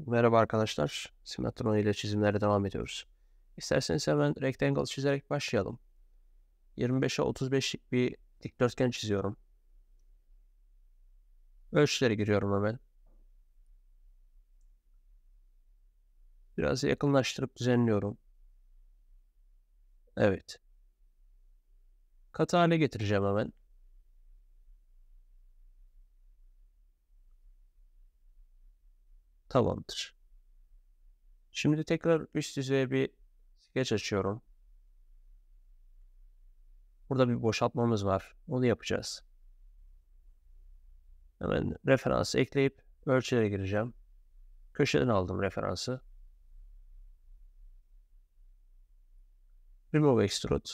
Merhaba arkadaşlar. Simetron ile çizimlere devam ediyoruz. İsterseniz hemen rectangle çizerek başlayalım. 25'e 35'lik bir dikdörtgen çiziyorum. Ölçüleri giriyorum hemen. Biraz yakınlaştırıp düzenliyorum. Evet. Katı hale getireceğim hemen. Tamamdır. Şimdi tekrar üst yüzeye bir skeç açıyorum. Burada bir boşaltmamız var. Onu yapacağız. Hemen referansı ekleyip ölçülere gireceğim. Köşeden aldım referansı. Remove Extrude.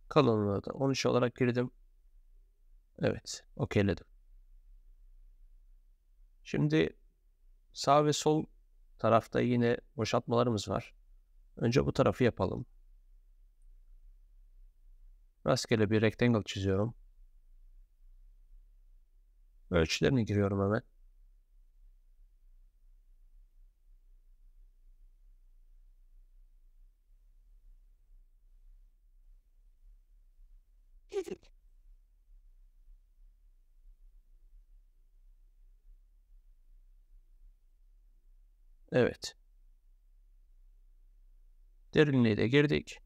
Kalınlığı da 13 olarak girdim. Evet. Okeyledim. Şimdi sağ ve sol tarafta yine boşaltmalarımız var. Önce bu tarafı yapalım. Rastgele bir rectangle çiziyorum. Ölçülerini giriyorum hemen. Evet. Derinliği de girdik.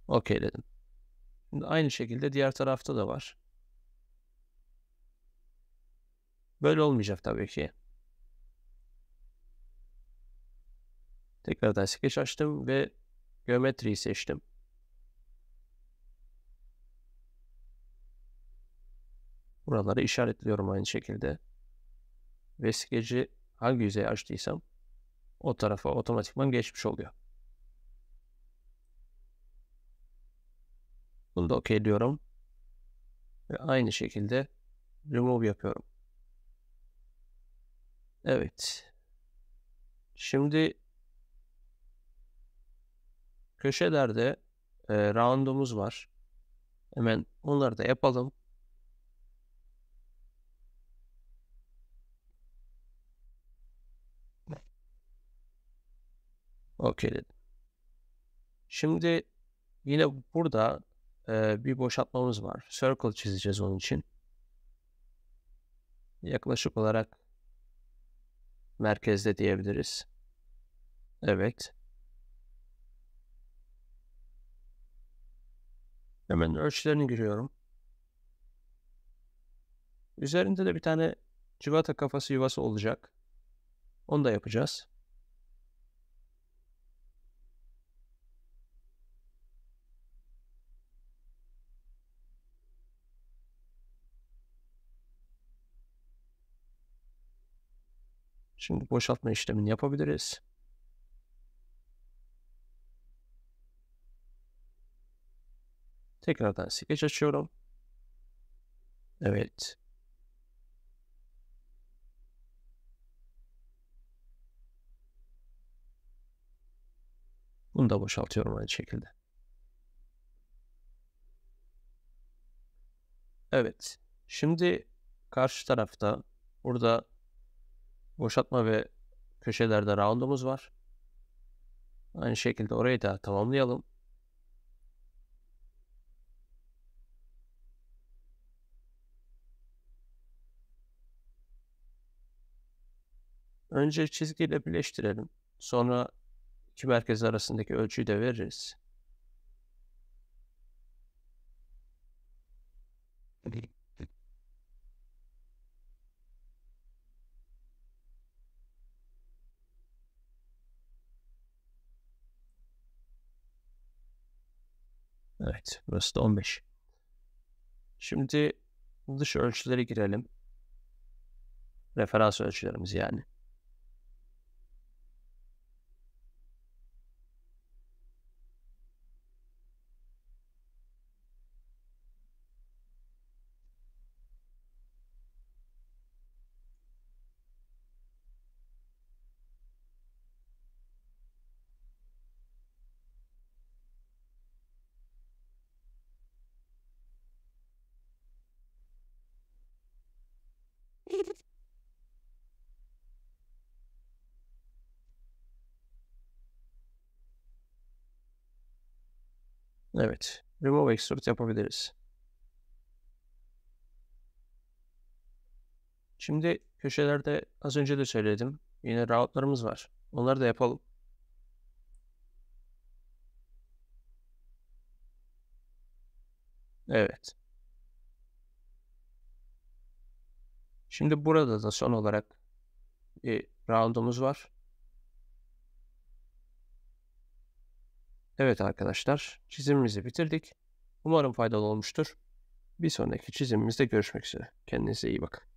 Okeyledim. Şimdi aynı şekilde diğer tarafta da var. Böyle olmayacak tabii ki. Tekrardan sketch açtım ve geometriyi seçtim. Buraları işaretliyorum aynı şekilde. Ve sketch'i hangi yüzeye açtıysam o tarafa otomatikman geçmiş oluyor. Bunu da okeyliyorum. Ve aynı şekilde remove yapıyorum. Evet. Şimdi köşelerde round'umuz var. Hemen onları da yapalım. Okey dedim. Şimdi yine burada bir boşaltmamız var. Circle çizeceğiz onun için. Yaklaşık olarak merkezde diyebiliriz. Evet. Hemen ölçülerini giriyorum. Üzerinde de bir tane cıvata kafası yuvası olacak. Onu da yapacağız. Şimdi boşaltma işlemini yapabiliriz. Tekrardan sketch açıyorum. Evet. Bunu da boşaltıyorum aynı şekilde. Evet. Şimdi karşı tarafta burada boşaltma ve köşelerde round'umuz var. Aynı şekilde orayı da tamamlayalım. Önce çizgiyle birleştirelim. Sonra iki merkez arasındaki ölçüyü de veririz. Evet, burası da 15. Şimdi dış ölçüleri girelim. Referans ölçülerimiz yani. Evet. Remove Extrude yapabiliriz. Şimdi köşelerde az önce de söyledim. Yine roundlarımız var. Onları da yapalım. Evet. Şimdi burada da son olarak bir round'umuz var. Evet arkadaşlar, çizimimizi bitirdik. Umarım faydalı olmuştur. Bir sonraki çizimimizde görüşmek üzere. Kendinize iyi bakın.